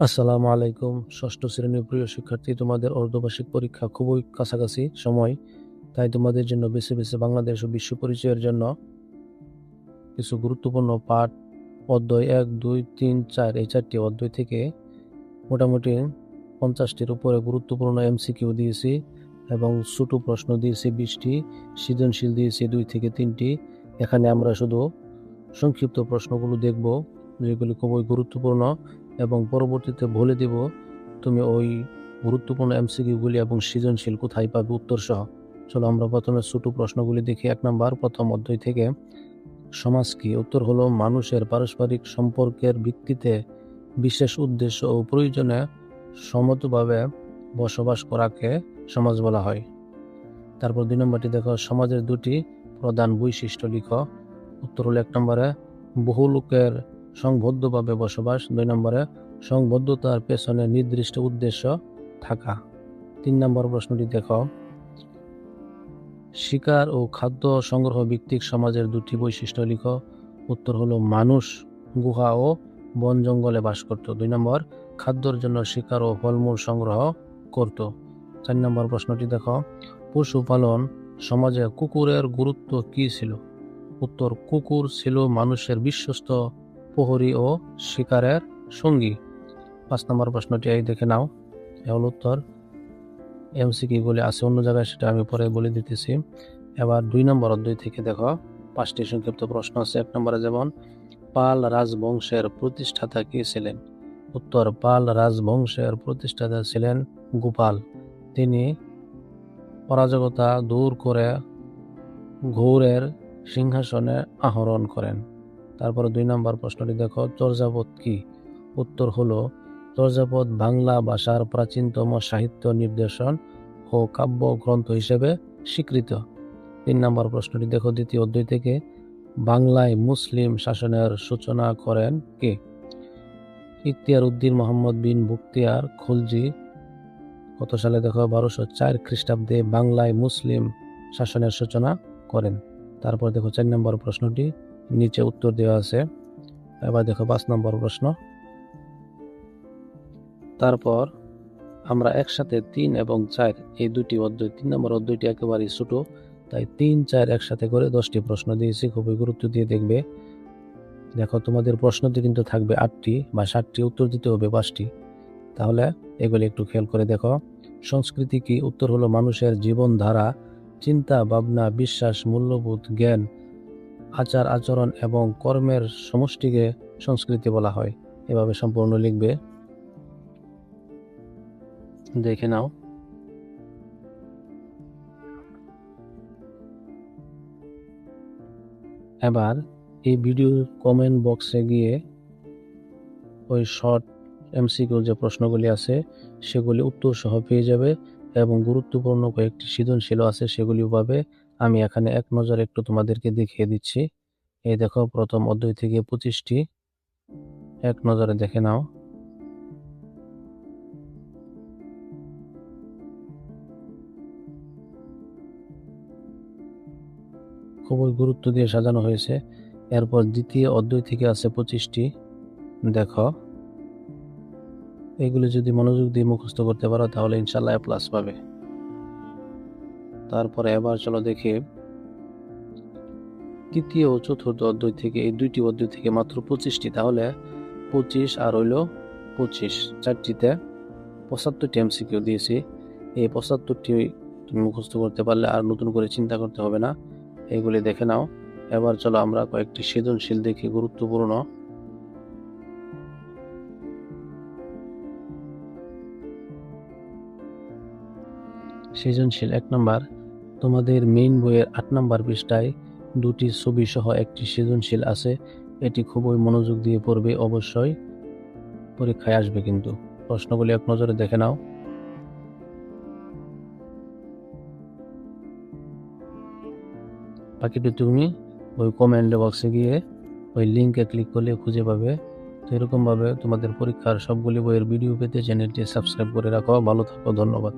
আসসালামু আলাইকুম। ষষ্ঠ শ্রেণীর প্রিয় শিক্ষার্থী, তোমাদের অর্ধবার্ষিক পরীক্ষা খুবই কাছাকাছি সময়। তাই তোমাদের জন্য বেছে বেছে বাংলাদেশ ও বিশ্ব পরিচয়ের জন্য কিছু গুরুত্বপূর্ণ পাঠ, অধ্যায় 1, 2, 3, 4 এই 4টি অধ্যায় থেকে মোটামুটি 50টির উপরে গুরুত্বপূর্ণ এমসিকিউ দিয়েছি এবং ছোট প্রশ্ন দিয়েছি 20টি, সৃজনশীল দিয়েছি 2 থেকে 3টি। এখানে আমরা শুধু সংক্ষিপ্ত প্রশ্নগুলো দেখব, যেগুলি খুবই গুরুত্বপূর্ণ, এবং পরবর্তীতে বলে দিব তুমি ওই গুরুত্বপূর্ণ এমসিকিউগুলি এবং সৃজনশীল কোথায় পাবে উত্তর সহ। চলো আমরা প্রথমে ছোট প্রশ্নগুলি দেখি। 1 নম্বর, প্রথম অধ্যায় থেকে, সমাজ কি? উত্তর হলো মানুষের পারস্পরিক সম্পর্কের ভিত্তিতে বিশেষ উদ্দেশ্য ও প্রয়োজনে সমতভাবে বসবাস করাকে সমাজ বলা হয়। তারপর 2 নম্বরটি দেখো, সমাজের 2টি প্রধান বৈশিষ্ট্য লিখো। উত্তর হলো 1 নম্বরে বহু লোকের সংবদ্ধভাবে বসবাস, 2 নম্বরে সংবদ্ধতার পেছনে নির্দিষ্ট উদ্দেশ্য থাকা। 3 নম্বর প্রশ্নটি দেখো, শিকার ও খাদ্য সংগ্রহ ভিত্তিক সমাজের 2টি বৈশিষ্ট্য লিখো। উত্তর হলো মানুষ গুহা ও বন জঙ্গলে বাস করত। 2 নম্বর, খাদ্যের জন্য শিকার ও ফলমূল সংগ্রহ করত। 4 নম্বর প্রশ্নটি দেখো, পশুপালন সমাজে কুকুরের গুরুত্ব কি ছিল? উত্তর, কুকুর ছিল মানুষের বিশ্বস্ত প্রহরী ও শিকারের সঙ্গী। 5 নম্বর প্রশ্নটি এই দেখে নাও, এ হলো উত্তর। এমসিকিউ গুলি আছে অন্য জায়গায়, সেটা আমি পরে বলে দিতেছি। এবার 2 নম্বর অধ্যায় থেকে দেখো 5টি সংক্ষিপ্ত প্রশ্ন আছে। 1 নম্বরে যেমন, পাল রাজবংশের প্রতিষ্ঠাতা কে ছিলেন? উত্তর, পাল রাজবংশের প্রতিষ্ঠাতা ছিলেন গোপাল। তিনি অরাজকতা দূর করে ঘৌরের সিংহাসনে আরোহণ করেন। তারপর 2 নম্বর প্রশ্নটি দেখো, চর্যাপদ কি? উত্তর হলো, চর্যাপদ বাংলা ভাষার প্রাচীনতম সাহিত্য নিদর্শন ও কাব্য গ্রন্থ হিসেবে স্বীকৃত। 3 নম্বর প্রশ্নটি দেখো দ্বিতীয় অধ্যায় থেকে, বাংলায় মুসলিম শাসনের সূচনা করেন কে? ইখতিয়ার উদ্দিন মোহাম্মদ বিন বখতিয়ার খলজি কত সালে দেখো? 1204 খ্রিস্টাব্দে বাংলায় মুসলিম শাসনের সূচনা করেন। তারপর দেখো 4 নম্বর প্রশ্নটি, নিচে উত্তর দেওয়া আছে। এবার দেখো 5 নম্বর প্রশ্ন। তারপর আমরা একসাথে 3 এবং 4 এই 2টি অধ্যায়, 3 নম্বর অধ্যায়টি একেবারেই ছোট, তাই 3, 4 একসাথে করে 10টি প্রশ্ন দিয়েছি। খুবই গুরুত্ব দিয়ে দেখবে। দেখো তোমাদের প্রশ্নটি কিন্তু থাকবে 8টি বা 7টি, উত্তর দিতে হবে 5টি। তাহলে এগুলি একটু খেয়াল করে দেখো। সংস্কৃতি কি? উত্তর হলো মানুষের জীবনধারা, চিন্তা ভাবনা, বিশ্বাস, মূল্যবোধ, জ্ঞান, আচার আচরণ এবং কর্মের সমষ্টিকে সংস্কৃতি বলা হয়। এভাবে সম্পূর্ণ লিখবে, দেখে নাও। এবার এই ভিডিওর কমেন্ট বক্সে গিয়ে ওই শর্ট এমসিকিউ যে প্রশ্নগুলি আছে সেগুলি উত্তর সহ পেয়ে যাবে, এবং গুরুত্বপূর্ণ কয়েকটি সৃজনশীল আছে সেগুলিও পাবে। আমি এখানে এক নজরে একটু তোমাদেরকে দেখিয়ে দিচ্ছি। এই দেখো, প্রথম অধ্যায় থেকে 25টি, এক নজরে দেখে নাও। খুবই গুরুত্ব দিয়ে সাজানো হয়েছে। এরপর দ্বিতীয় অধ্যায় থেকে আছে 25টি, দেখো। এগুলি যদি মনোযোগ দিয়ে মুখস্থ করতে পারো তাহলে ইনশাল্লাহ প্লাস পাবে। তারপরে এবার চলো দেখি তৃতীয় ও চতুর্থ অধ্যায় থেকে, এই 2টি অধ্যায় থেকে মাত্র 25টি, তাহলে 25 আর হইল 25, 4টিতে 75টি এমসিকিউ দিয়েছি। এই 75টি তুমি মুখস্থ করতে পারলে আর নতুন করে চিন্তা করতে হবে না। এইগুলি দেখে নাও। এবার চলো আমরা কয়েকটি সৃজনশীল দেখি, গুরুত্বপূর্ণ। সৃজনশীল 1 নম্বর, তোমাদের মেইন বইয়ের 8 নম্বর পৃষ্ঠায় 2টি ছবি সহ একটি সৃজনশীল আছে। এটি খুবই মনোযোগ দিয়ে পড়বে, অবশ্যই পরীক্ষায় আসবে কিন্তু। প্রশ্নগুলি এক নজরে দেখে নাও। বাকিটি তুমি ওই কমেন্ট বক্সে গিয়ে ওই লিঙ্কে ক্লিক করলে খুঁজে পাবে। তো এরকম ভাবে তোমাদের পরীক্ষার সবগুলি বইয়ের ভিডিও পেতে চ্যানেলটি সাবস্ক্রাইব করে রাখো। ভালো থাকো, ধন্যবাদ।